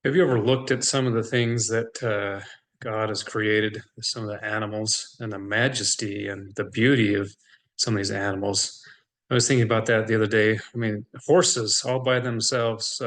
Have you ever looked at some of the things that God has created, some of the animals, and the majesty and the beauty of some of these animals? I was thinking about that the other day. I mean, horses all by themselves.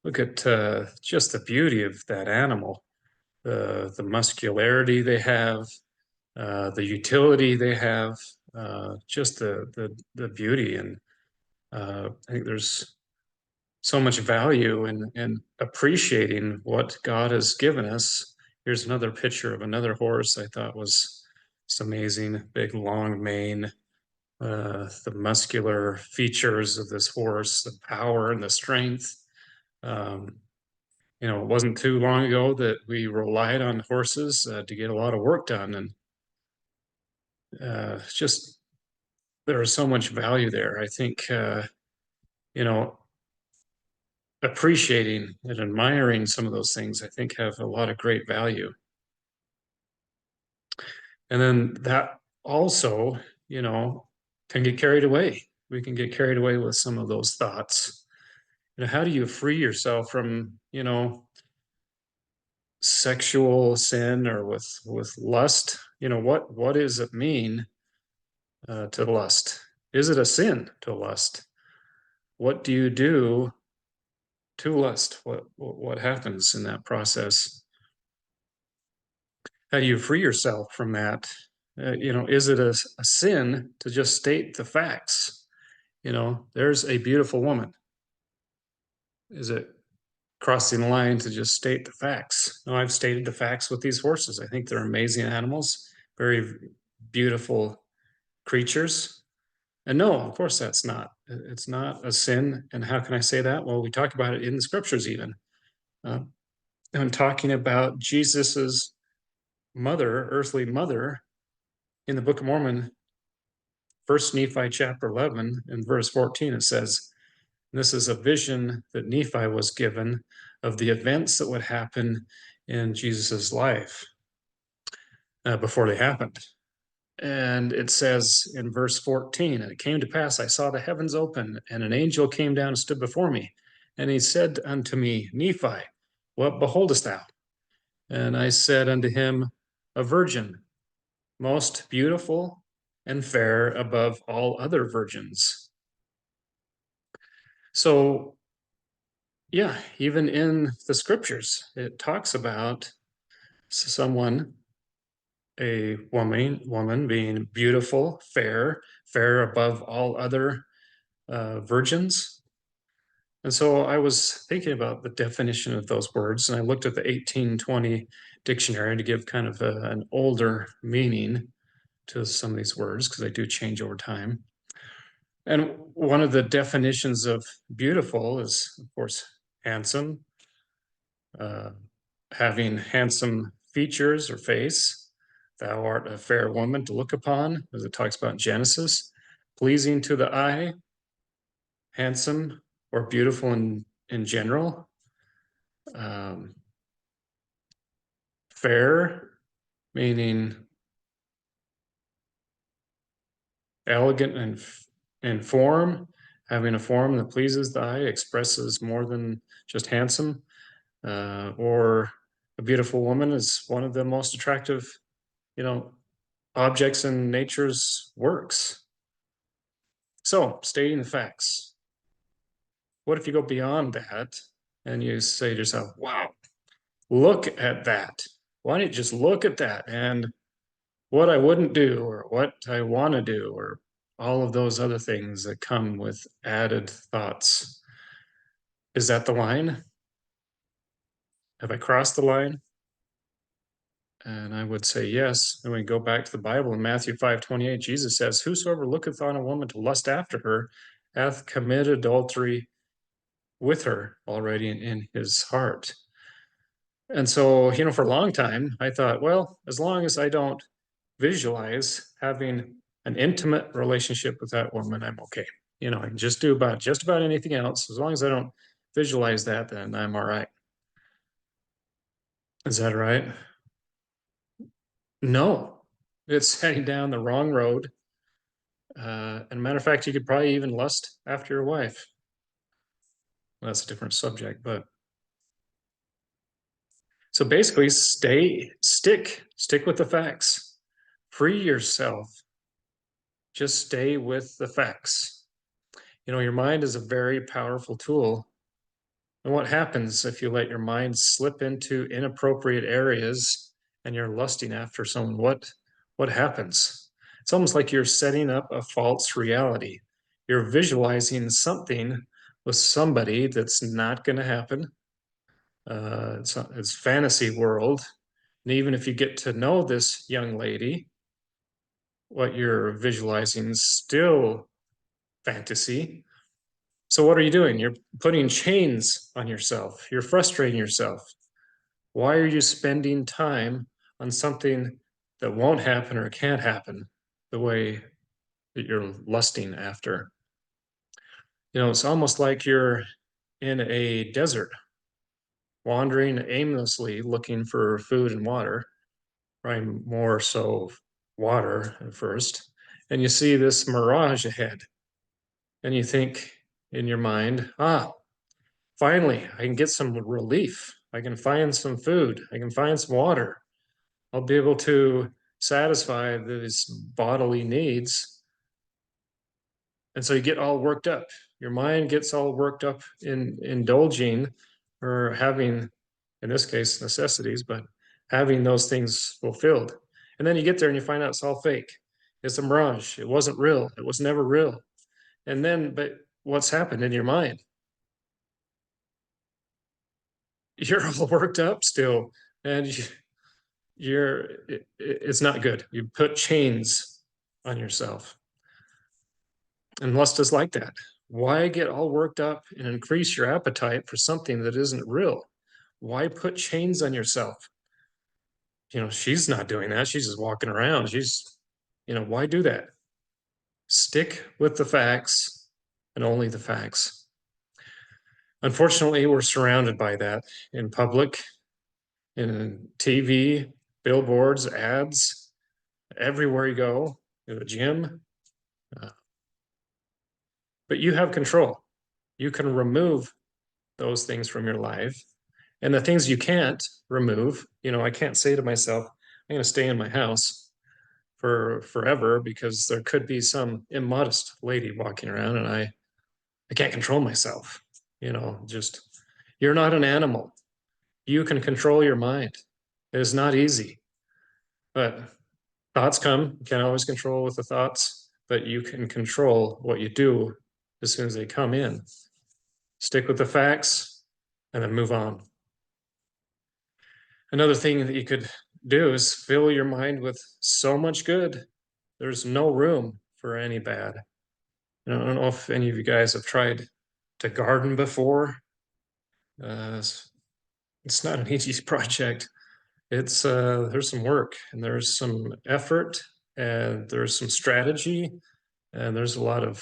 Look at just the beauty of that animal, the muscularity they have, the utility they have, just the beauty. And I think there's so much value in appreciating what God has given us. Here's another picture of another horse I thought was just amazing. Big, long mane, the muscular features of this horse, the power and the strength. Um, it wasn't too long ago that we relied on horses to get a lot of work done, and just there is so much value there. I think you know appreciating and admiring some of those things, I think, have a lot of great value. And then that also, you know, can get carried away. We can get carried away with some of those thoughts. How do you free yourself from, sexual sin or with lust? What does it mean to lust? Is it a sin to lust? What do you do to lust? What happens in that process? How do you free yourself from that? Is it a sin to just state the facts? There's a beautiful woman. Is it crossing the line to just state the facts? No, I've stated the facts with these horses. I think they're amazing animals, very beautiful creatures. And no, of course, it's not a sin. And how can I say that? Well, we talk about it in the scriptures even. Uh, when talking about Jesus's mother, earthly mother, in the Book of Mormon, First Nephi chapter 11 and verse 14, it says, this is a vision that Nephi was given of the events that would happen in Jesus's life before they happened. And it says in verse 14, and it came to pass, I saw the heavens open, and an angel came down and stood before me. And he said unto me, Nephi, what beholdest thou? And I said unto him, a virgin, most beautiful and fair above all other virgins. So, yeah, even in the scriptures, it talks about someone, a woman being beautiful, fair above all other virgins. And so I was thinking about the definition of those words, and I looked at the 1820 dictionary to give kind of an older meaning to some of these words because they do change over time. And one of the definitions of beautiful is, of course, handsome, uh, having handsome features or face. Thou art a fair woman to look upon, as it talks about in Genesis, pleasing to the eye, handsome or beautiful in general, um, fair, meaning elegant in form, having a form that pleases the eye, expresses more than just handsome, or a beautiful woman is one of the most attractive, you know, objects in nature's works. So, stating the facts. What if you go beyond that and you say to yourself, wow, look at that? Why don't you just look at that and what I wouldn't do or what I want to do or all of those other things that come with added thoughts? Is that the line? Have I crossed the line? And I would say yes. And we go back to the Bible in Matthew 5:28, Jesus says, whosoever looketh on a woman to lust after her hath committed adultery with her already in his heart. And so, for a long time, I thought, well, as long as I don't visualize having an intimate relationship with that woman, I'm okay. I can just do about just about anything else. As long as I don't visualize that, then I'm all right. Is that right? No, it's heading down the wrong road. And matter of fact, you could probably even lust after your wife. Well, that's a different subject, but So basically, stick with the facts. Free yourself. Just stay with the facts. You know, your mind is a very powerful tool. And what happens if you let your mind slip into inappropriate areas and you're lusting after someone? What happens? It's almost like you're setting up a false reality. You're visualizing something with somebody that's not going to happen. It's fantasy world. And even if you get to know this young lady, what you're visualizing is still fantasy. So what are you doing? You're putting chains on yourself. You're frustrating yourself. Why are you spending time on something that won't happen or can't happen the way that you're lusting after? You know, it's almost like you're in a desert, wandering aimlessly looking for food and water, probably more so water at first. And you see this mirage ahead, and you think in your mind, finally, I can get some relief. I can find some food. I can find some water. I'll be able to satisfy these bodily needs. And so you get all worked up. Your mind gets all worked up in indulging or having, in this case, necessities, but having those things fulfilled. And then you get there and you find out it's all fake. It's a mirage. It wasn't real. It was never real. And then, but what's happened in your mind? You're all worked up still, and it's not good. You put chains on yourself. And lust is like that. Why get all worked up and increase your appetite for something that isn't real? Why put chains on yourself? You know, she's not doing that. She's just walking around. Why do that? Stick with the facts and only the facts. Unfortunately, we're surrounded by that in public, in TV, billboards, ads, everywhere you go, in the gym. But you have control. You can remove those things from your life. And the things you can't remove, I can't say to myself, I'm going to stay in my house for forever because there could be some immodest lady walking around and I can't control myself. Just you're not an animal. You can control your mind. It is not easy, but thoughts come. You can't always control with the thoughts, but you can control what you do as soon as they come in. Stick with the facts and then move on. Another thing that you could do is fill your mind with so much good. There's no room for any bad. I don't know if any of you guys have tried to garden before. It's not an easy project. There's some work and there's some effort and there's some strategy and there's a lot of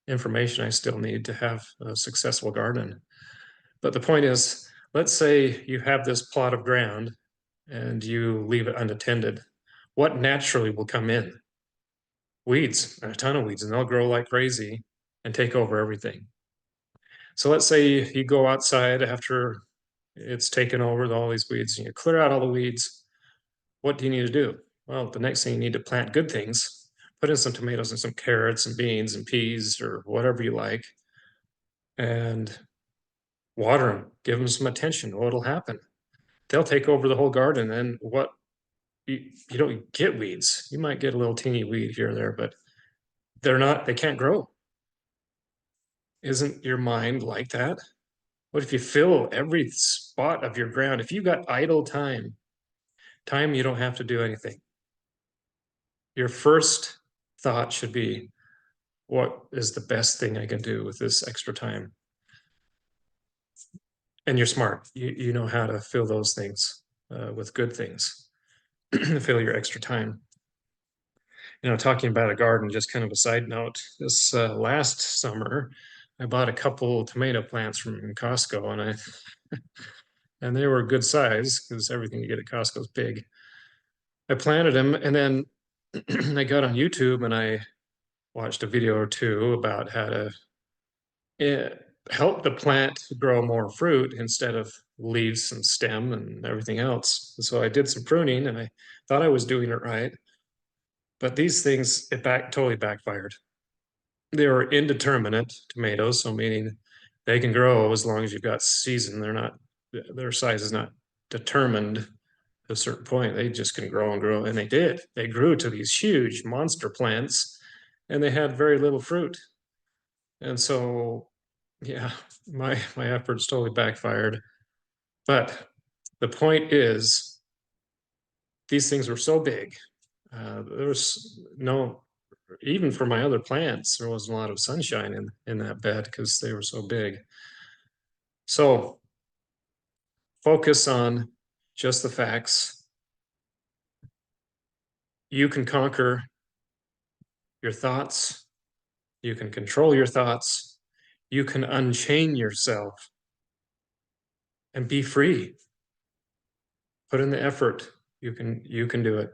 information I still need to have a successful garden. But the point is, let's say you have this plot of ground and you leave it unattended. What naturally will come in? Weeds, a ton of weeds, and they'll grow like crazy and take over everything. So let's say you go outside after it's taken over with all these weeds and you clear out all the weeds. What do you need to do? Well, the next thing you need to plant good things. Put in some tomatoes and some carrots and beans and peas or whatever you like, and water them. Give them some attention. What'll happen? They'll take over the whole garden. And you don't get weeds. You might get a little teeny weed here or there, but they can't grow. Isn't your mind like that? What if you fill every spot of your ground? If you got idle time you don't have to do anything. Your first thought should be, what is the best thing I can do with this extra time? And you're smart. You know how to fill those things with good things. Fill your extra time. Talking about a garden, just kind of a side note, this last summer, I bought a couple tomato plants from Costco and they were good size because everything you get at Costco is big. I planted them and then I got on YouTube and I watched a video or two about how to help the plant grow more fruit instead of leaves and stem and everything else. And so I did some pruning and I thought I was doing it right. But these things, totally backfired. They were indeterminate tomatoes, so meaning they can grow as long as you've got season. Their size is not determined to a certain point. They just can grow and grow. And they did. They grew to these huge monster plants and they had very little fruit. And so, yeah, my efforts totally backfired. But the point is, these things were so big. There was no, even for my other plants, there wasn't a lot of sunshine in that bed because they were so big. So focus on just the facts. You can conquer your thoughts. You can control your thoughts. You can unchain yourself and be free. Put in the effort. You can do it.